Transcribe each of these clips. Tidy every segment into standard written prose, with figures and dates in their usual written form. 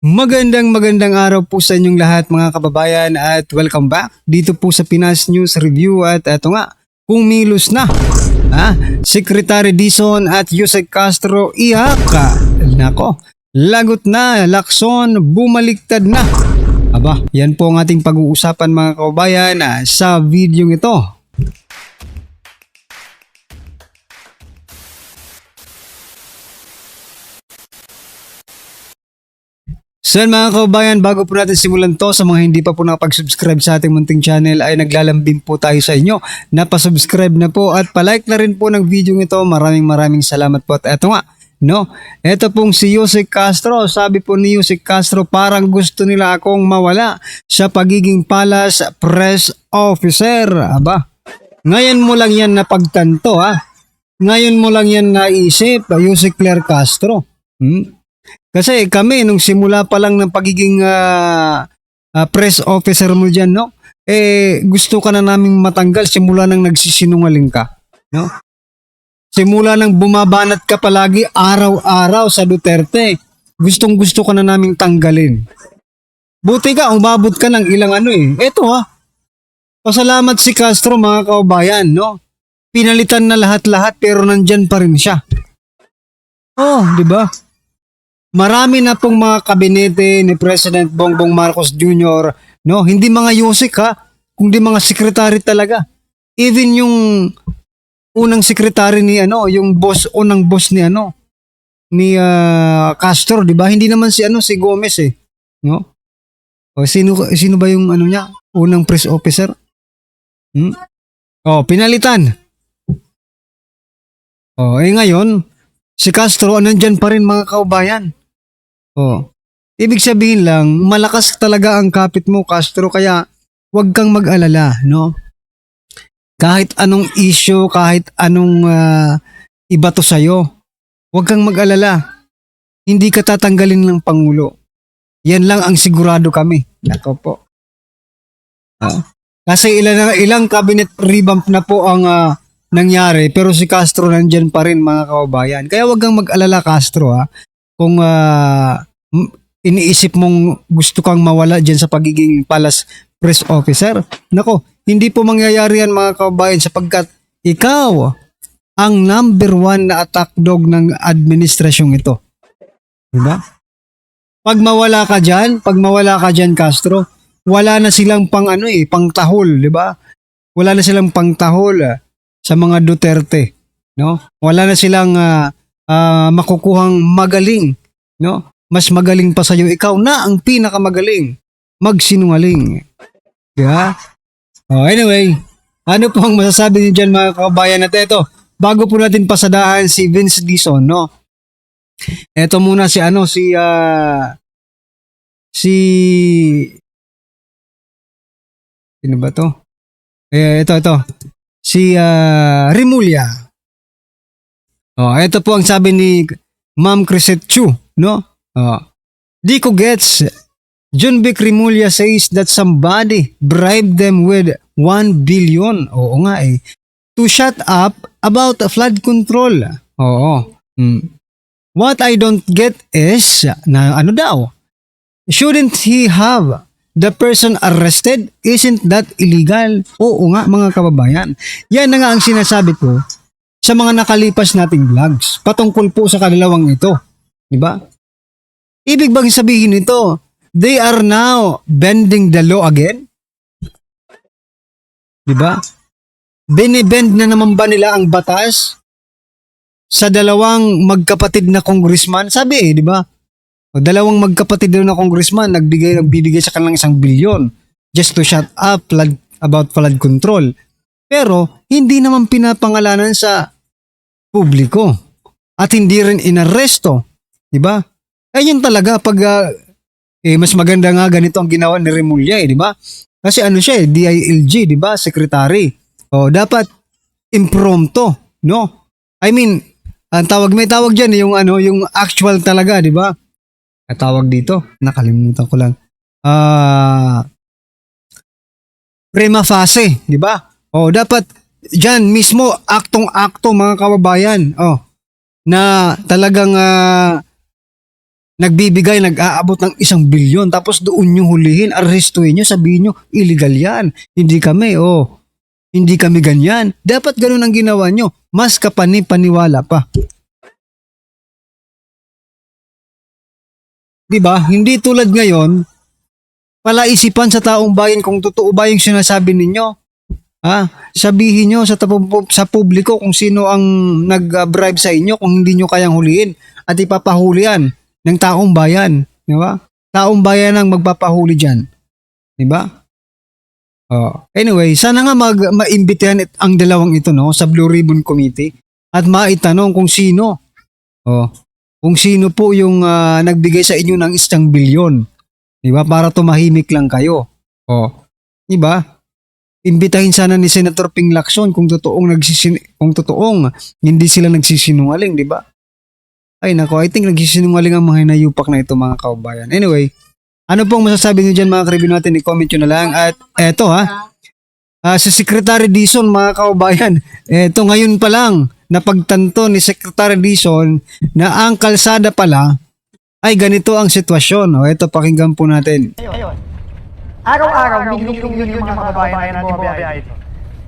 Magandang araw po sa inyong lahat mga kababayan at welcome back dito po sa Pinas News Review at eto nga, kumilos na Secretary Dizon at Yusek Castro ihaka. Nako, lagot na, lakson, bumaliktad na. Aba, yan po ang ating pag-uusapan mga kababayan sa video ito. So mga kababayan, bago po natin simulan to, sa mga hindi pa po nakapag-subscribe sa ating munting channel ay naglalambing po tayo sa inyo. Napasubscribe na po at palike na rin po ng video ito. Maraming salamat po. At eto nga, eto pong si Yusek Castro. Sabi po ni Yusek Castro, parang gusto nila akong mawala sa pagiging Palace Press Officer. Aba, ngayon mo lang yan napagtanto Ngayon mo lang yan naisip, Yusek Claire Castro. Kasi kami, nung simula pa lang ng pagiging press officer mo dyan, gusto ka na naming matanggal simula nang nagsisinungaling ka. Simula nang bumabanat ka palagi araw-araw sa Duterte, gustong-gusto ka na naming tanggalin. Buti ka, umabot ka ng ilang Eto pasalamat si Castro mga kaubayan, Pinalitan na lahat-lahat pero nandyan pa rin siya. Di ba? Marami na pong mga kabinete ni President Bongbong Marcos Jr., hindi mga Yusek kundi mga sekretary talaga. Even yung unang sekretary ni yung unang boss ni ni Castro, 'di ba? Hindi naman si si Gomez O sino ba yung niya? Unang press officer? Pinalitan. Ngayon, si Castro nandyan pa rin mga kaubayan. Ibig sabihin lang, malakas talaga ang kapit mo, Castro, kaya huwag kang mag-alala, Kahit anong issue, kahit anong ibato sa'yo, huwag kang mag-alala. Hindi ka tatanggalin ng Pangulo. Yan lang ang sigurado kami. Nako po. Kasi ilang cabinet revamp na po ang nangyari, pero si Castro nandyan pa rin mga kaubayan. Kaya huwag kang mag-alala, Castro, kung iniisip mong gusto kang mawala dyan sa pagiging Palace Press Officer. Nako, hindi po mangyayari yan mga kaubayan sapagkat ikaw ang number 1 na attack dog ng administrasyong ito. Diba? Pag mawala ka dyan, Castro, wala na silang pangtahol, diba? Wala na silang pangtahol sa mga Duterte, Wala na silang makukuhang magaling, Mas magaling pa sa iyo, ikaw na ang pinakamagaling magsinungaling. Yeah? Anyway, ano po ang masasabi niyo dyan mga kababayan? At ito, bago po natin pasadahan si Vince Dizon, Ito muna si sino ba to? Ito. Si Remulla. Ito po ang sabi ni Ma'am Crisette Chu, Di ko gets. John Vic Remulla says that somebody bribed them with 1 billion. Oo nga to shut up about flood control. What I don't get is, shouldn't he have the person arrested? Isn't that illegal? Oo nga mga kababayan. Yan na nga ang sinasabi ko sa mga nakalipas nating vlogs patungkol po sa kalawang ito. Diba? Ibig bang sabihin nito, they are now bending the law again? Diba? Binibend na naman ba nila ang batas sa dalawang magkapatid na congressman? Sabi diba? Dalawang magkapatid na congressman nagbibigay sa kanilang 1 billion just to shut up about flood control. Pero hindi naman pinapangalanan sa publiko at hindi rin inaresto. Diba? Ayun talaga pag mas maganda nga ganito ang ginawa ni Remulla diba? Kasi siya DILG, diba? Secretary. Dapat impromptu, I mean, may tawag diyan yung actual talaga, diba? At tawag dito, nakalimutan ko lang. Prima facie, diba? Dapat diyan mismo aktong-akto mga kababayan. Na talagang nagbibigay, nag-aabot ng 1 bilyon, tapos doon nyo hulihin, arrestuin nyo, sabihin nyo, illegal yan. Hindi kami, hindi kami ganyan. Dapat ganun ang ginawa nyo. Mas kapani-paniwala pa. Diba? Hindi tulad ngayon, palaisipan sa taong bayan kung totoo ba yung sinasabi ninyo. Sabihin nyo sa publiko kung sino ang nag-bribe sa inyo kung hindi nyo kayang huliin at ipapahuli yan ng taong bayan. Diba? Taong bayan ang magpapahuli dyan. Diba? Anyway, sana nga maimbitahan ang dalawang ito, no, sa Blue Ribbon Committee at maitanong kung sino. Kung sino po yung nagbigay sa inyo ng 1 bilyon. Diba? Para tumahimik lang kayo. Diba? Imbitahin sana ni Senator Ping Lacson kung totoong hindi sila nagsisinungaling, di ba? Ay nako, I think nagsisinungaling ang mga hinayupak na ito, mga kaubayan. Anyway, ano pong masasabi niyo dyan, mga karibin natin, i-comment nyo na lang. At eto si Secretary Dizon, mga kaubayan, eto ngayon pa lang napagtanto ni Secretary Dizon na ang kalsada pala ay ganito ang sitwasyon. Eto, pakinggan po natin. Araw-araw, milyon-milyon yung mga kababayan natin bumabiyahe ito.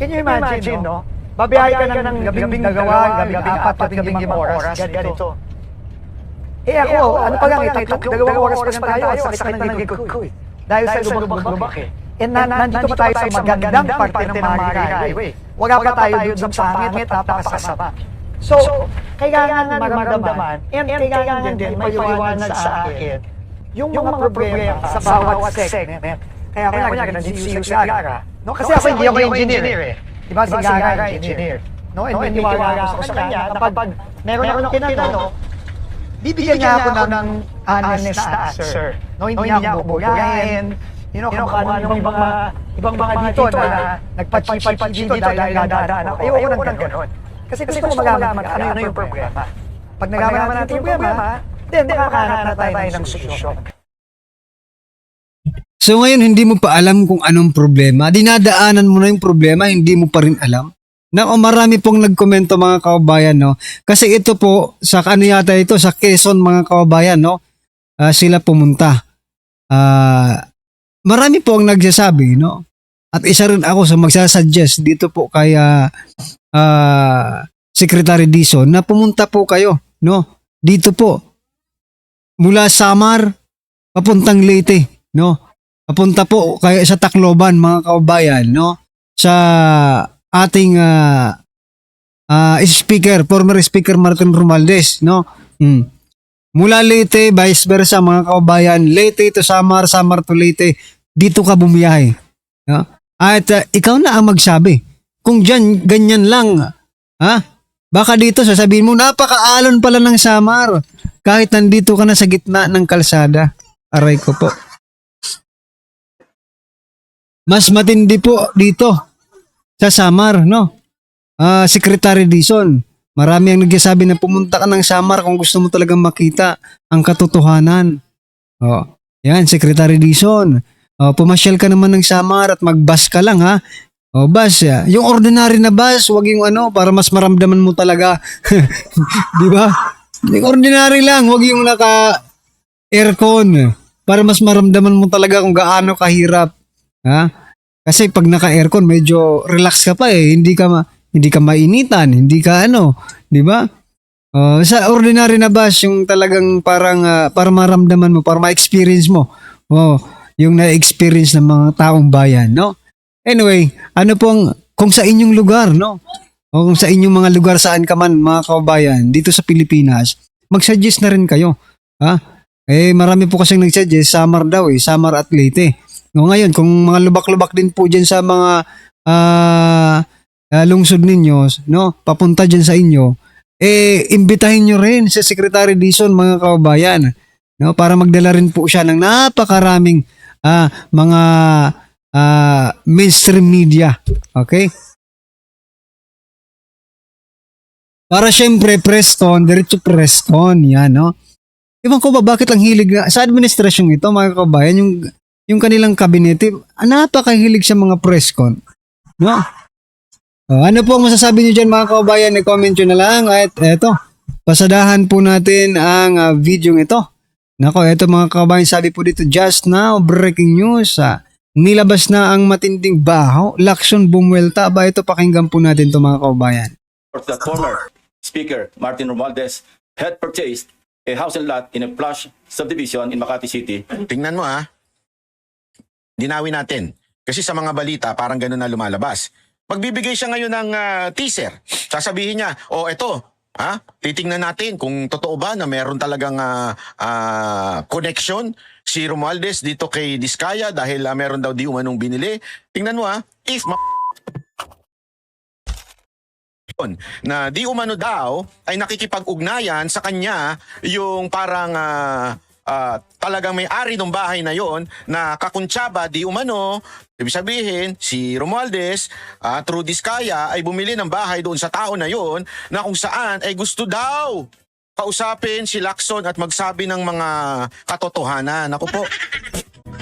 Can you imagine, no? Babiyahe ka ng gabing dalawa, gabing apat, gabing 5 oras, ganito. Ako, ano pa lang ito, 2 oras pa lang tayo, sakit na ng likod ko eh. Dahil sa lubak-lubak eh. And nandito pa tayo sa magandang parte ng Marikina Highway. Wala pa tayo dun sa pangit at napakasama. So, kailangan maramdaman, and kailangan din maliwanag sa akin yung mga problema sa bawat segment. Kaya kunyari, nandito si Gara. No? Kasi ako hindi ako engineer eh. Diba si Gara engineer? No? And naniwala ako sa kanya na kapag meron akong tinatanong, bibigyan niya ako ng honest na answer. No? Hindi niya ako bugulahin. Kung anong ibang mga dito na nagpa-chipa dito dahil dadaan ako. Ayoko ng ganon. Kasi gusto ko malaman ano yung problema. Pag nalaman natin yung problema, then makakahanap na tayo ng solusyon. So ngayon, hindi mo pa alam kung anong problema. Dinadaanan mo na yung problema, hindi mo pa rin alam. Marami pong nagkomento, mga kababayan, no? Kasi ito po, sa yata ito, sa Quezon, mga kababayan, no? Sila pumunta. Marami po ang nagsasabi, no? At isa rin ako sa magsasuggest dito po kay Secretary Dizon na pumunta po kayo, no? Dito po. Mula Samar, papuntang Leyte, no? Papunta po kaya sa Tacloban, mga kababayan, no? Sa ating former speaker Martin Romualdez, no? Mula Leyte, vice versa, mga kababayan, Leyte to Samar, Samar to Leyte, dito ka bumiyahe. No? At ikaw na ang magsabi. Kung dyan, ganyan lang, baka dito sasabihin mo, napakaalon pala ng Samar. Kahit nandito ka na sa gitna ng kalsada. Aray ko po. Mas matindi po dito sa Samar, no? Secretary Dizon, marami ang nagsasabi na pumunta ka ng Samar kung gusto mo talagang makita ang katotohanan. Yan, Secretary Dizon. Pumasyal ka naman ng Samar at mag-bus ka lang, ha? Bus, yung ordinary na bus, wag yung para mas maramdaman mo talaga. Di ba? Yung ordinary lang, wag yung naka-aircon para mas maramdaman mo talaga kung gaano kahirap. Kasi pag naka-aircon, medyo relax ka pa eh. Hindi ka mainitan, hindi ka di ba? Sa ordinary na bus, yung talagang parang para maramdaman mo, para ma-experience mo. Yung na-experience ng mga taong bayan, no? Anyway, kung sa inyong lugar, no? O kung sa inyong mga lugar saan ka man, mga kababayan, dito sa Pilipinas, mag-suggest na rin kayo. Marami po kasing nag-suggest, Samar daw Samar at Leyte. Ngayon, kung mga lubak-lubak din po dyan sa mga lungsod ninyo, no, papunta dyan sa inyo, imbitahin nyo rin sa Secretary Dizon, mga kababayan, no, para magdala rin po siya ng napakaraming mga mainstream media. Okay? Para syempre, Preston, diretso Preston, yan, no? Ewan ko ba bakit ang hilig sa administrasyong ito, mga kababayan, yung kanilang kabinete, napakahilig sa mga press con. No? Ano po ang masasabi niyo dyan, mga kababayan? I-comment nyo na lang. At eto, pasadahan po natin ang video ito. Nako, eto mga kabayan, sabi po dito, just now, breaking news. Nilabas na ang matinding baho. Laksyon bumwelta. Aba, ito pakinggan po natin to mga kabayan. The former Speaker Martin Romualdez had purchased a house and lot in a plush subdivision in Makati City. Tingnan mo dinawin natin. Kasi sa mga balita, parang ganun na lumalabas. Magbibigay siya ngayon ng teaser. Sasabihin niya, eto, titingnan natin kung totoo ba na meron talagang connection si Romualdez dito kay Diskaya dahil meron daw di umanong binili. Tingnan mo if na di umano daw ay nakikipag-ugnayan sa kanya yung parang talagang may-ari ng bahay na yon na kakuntsaba di umano. Ibig sabihin, si Romualdez through Diskaya ay bumili ng bahay doon sa tao na yon na kung saan ay gusto daw kausapin si Lacson at magsabi ng mga katotohanan. Ako po.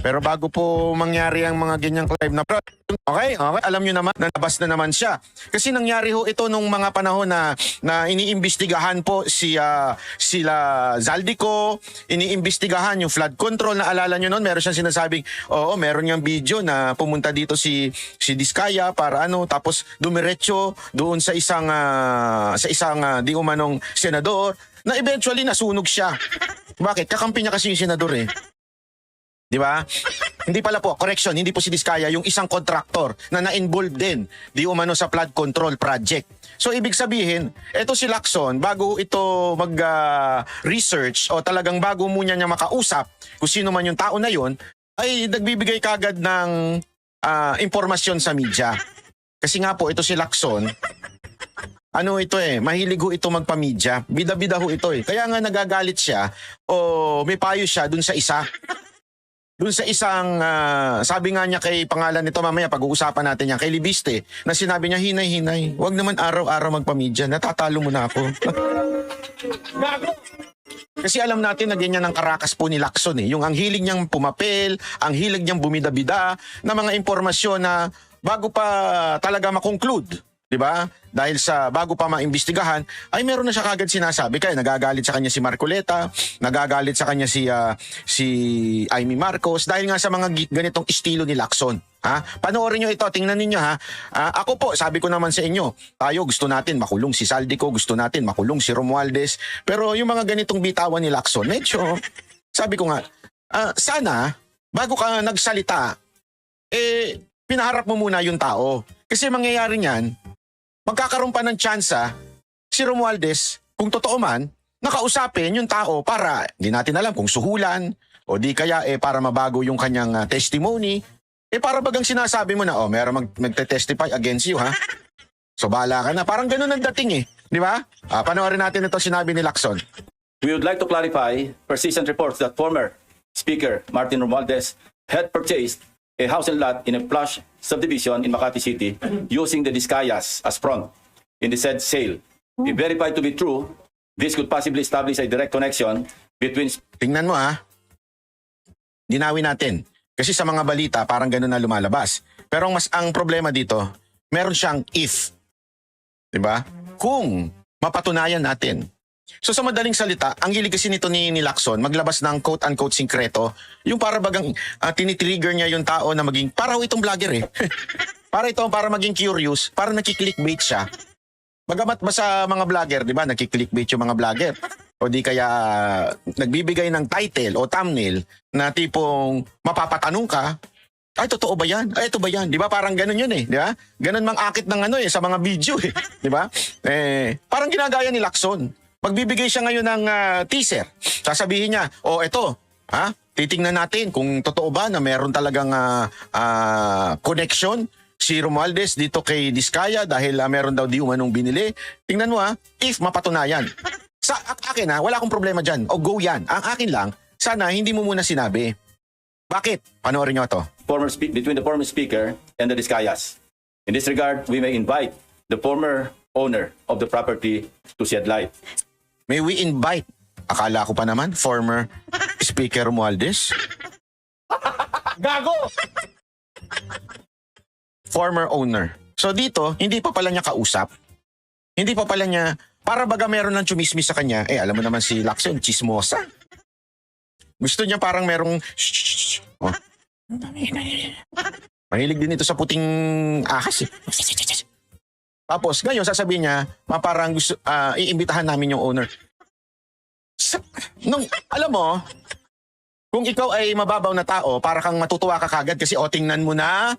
Pero bago po mangyari ang mga ganyang live na okay, alam nyo naman, nalabas na naman siya. Kasi nangyari ho ito nung mga panahon na iniimbestigahan po sila Zaldico, iniimbestigahan yung flood control. Naalala nyo noon, meron siyang sinasabing, meron niyang video na pumunta dito si Diskaya para tapos dumiretso doon sa isang di umanong senador na eventually nasunog siya. Bakit? Kakampi niya kasi yung senador eh. Di ba? Hindi pala po, correction, hindi po si Diskaya, yung isang contractor na na-involved din di umano sa flood control project. So ibig sabihin, eto si Lacson, bago ito mag-research o talagang bago muna niya makausap kung sino man yung tao na yon, ay nagbibigay kagad ng impormasyon sa media. Kasi nga po, ito si Lacson, mahilig ho ito magpamedya. Bida-bida ho ito eh. Kaya nga nagagalit siya o may payo siya dun sa isa. Doon sa isang, sabi nga niya kay pangalan nito mamaya, pag-uusapan natin yan, kay Libiste, na sinabi niya, hinay-hinay, huwag naman araw-araw magpamedya, natatalo mo na ako. Kasi alam natin na ganyan ang karakas po ni Lacson eh. Yung ang hilig niyang pumapel, ang hilig niyang bumida-bida na mga impormasyon na bago pa talaga makonclude. Diba? Dahil sa bago pa maimbestigahan, ay meron na siya kagad sinasabi. Kaya nagagalit sa kanya si Marcoleta, nagagalit sa kanya si Amy Marcos, dahil nga sa mga ganitong estilo ni Lacson. Panoorin nyo ito, tingnan ninyo ako po, sabi ko naman sa inyo, tayo gusto natin makulong si Zaldico, gusto natin makulong si Romualdez, pero yung mga ganitong bitawan ni Lacson, medyo, sabi ko nga, sana, bago ka nagsalita, pinaharap mo muna yung tao. Kasi mangyayari niyan, magkakaroon pa ng tsansa si Romualdez, kung totoo man, nakausapin yung tao para, hindi natin alam kung suhulan, o di kaya para mabago yung kanyang testimony. Para bagang sinasabi mo na, meron magte-testify against you, So bahala ka na. Parang ganun ang dating eh. Di ba? Panoorin natin ito sinabi ni Lacson. We would like to clarify persistent reports that former Speaker Martin Romualdez had purchased a house and lot in a plush subdivision in Makati City using the Diskayas as front in the said sale. If verified to be true, this could possibly establish a direct connection between... Tingnan mo dinawin natin. Kasi sa mga balita, parang ganun na lumalabas. Pero ang problema dito, meron siyang if. Diba? Kung mapatunayan natin. So sa madaling salita, ang hilig kasi nito ni Lacson, maglabas ng quote-unquote sikreto, yung para bagang tinitrigger niya yung tao na maging, para itong vlogger eh. para maging curious, para nakiklickbait siya. Bagamat ba sa mga vlogger, di ba, nakiklickbait yung mga vlogger. O di kaya nagbibigay ng title o thumbnail na tipong mapapatanong ka, ay, totoo ba yan? Ay, ito ba yan? Di ba? Parang ganun yun eh. Di ba? Ganun mang akit ng sa mga video eh. Di ba? Parang ginagaya ni Lacson. Magbibigay siya ngayon ng teaser. Sasabihin niya, eto, titingnan natin kung totoo ba na meron talagang connection si Romualdez dito kay Diskaya dahil meron daw di umanong binili. Tingnan mo if mapatunayan. Sa akin wala akong problema dyan. O go yan. Ang akin lang, sana hindi mo muna sinabi. Bakit? Panoorin nyo to. between the former Speaker and the Diskayas. In this regard, we may invite the former owner of the property to shed light. May we invite? Akala ko pa naman, former Speaker Romualdez. Gago! Former owner. So dito, hindi pa pala niya kausap. Hindi pa pala niya, para baga meron ng chumismis sa kanya, alam mo naman si Lacson, chismosa. Gusto niya parang merong shh. Oh. Mahilig din ito sa puting ahas eh. Tapos ngayon sasabihin niya, parang gusto, iimbitahan namin yung owner. Alam mo, kung ikaw ay mababaw na tao, para kang matutuwa ka kagad kasi tingnan mo na.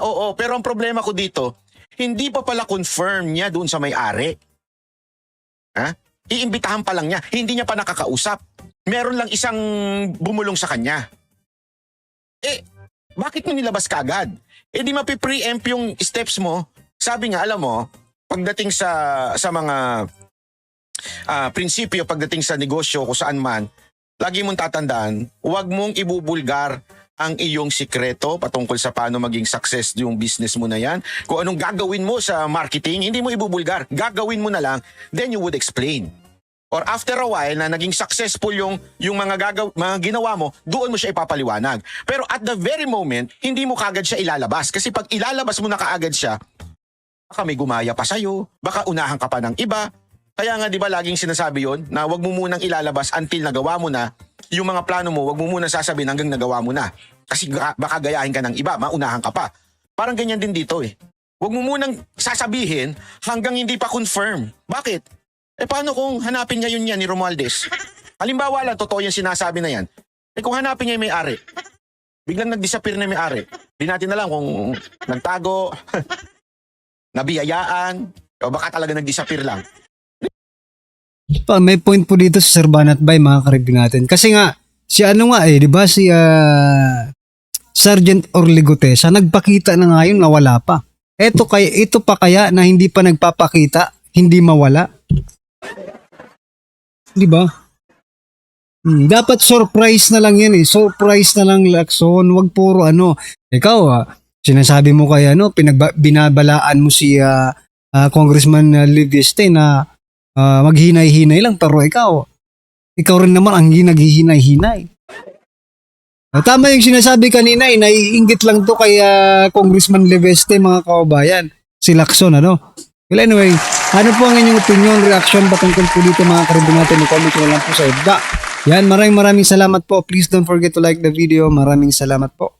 Oo, pero ang problema ko dito, hindi pa pala confirm niya doon sa may-ari. Ha? Iimbitahan pa lang niya, hindi niya pa nakakausap. Meron lang isang bumulong sa kanya. Bakit mo nilabas kagad? Di mapipreempt yung steps mo. Sabi nga, alam mo, pagdating sa mga prinsipyo, pagdating sa negosyo, kung saan man, lagi mong tatandaan, huwag mong ibubulgar ang iyong sikreto patungkol sa paano maging success yung business mo na yan. Kung anong gagawin mo sa marketing, hindi mo ibubulgar. Gagawin mo na lang, then you would explain. Or after a while na naging successful yung mga ginawa mo, doon mo siya ipapaliwanag. Pero at the very moment, hindi mo kagad siya ilalabas. Kasi pag ilalabas mo na kaagad siya, baka may gumaya pa sa'yo, baka unahan ka pa ng iba. Kaya nga 'di ba laging sinasabi yon na wag mo munang ilalabas until nagawa mo na yung mga plano mo, wag mo munang sasabihin hanggang nagawa mo na. Kasi baka gayahin ka ng iba, maunahan ka pa. Parang ganyan din dito eh. Wag mo munang sasabihin hanggang hindi pa confirm. Bakit? Paano kung hanapin ngayon yan ni Romualdez? Halimbawa lang, totoo yung sinasabi na yan. Kung hanapin niya yung may-ari, biglang nag-disappear na yung may-ari. Di natin alam kung nagtago, nabiyayaan, o baka talaga nag-disappear lang. May point po dito sa Sir Banat Bay, mga karibin natin. Kasi nga, si ano nga di ba si Sergeant Orligotesa, nagpakita na nga yun na wala pa. Ito pa kaya na hindi pa nagpapakita, hindi mawala? Di ba? Dapat surprise na lang yan eh. Surprise na lang, Lacson. Wag puro ano. Ikaw sinasabi mo kaya binabalaan mo si Congressman Livieste na maghinay-hinay lang, pero ikaw rin naman ang naghihinay-hinay. Tama yung sinasabi kanina, naiinggit lang to kay Congressman Livieste, mga kababayan. Si Lacson, ano? Well, anyway, ano po ang inyong opinion, reaction patungkol po dito, mga karibin natin? I-comment nyo lang po sa iba. Yan, maraming salamat po. Please don't forget to like the video. Maraming salamat po.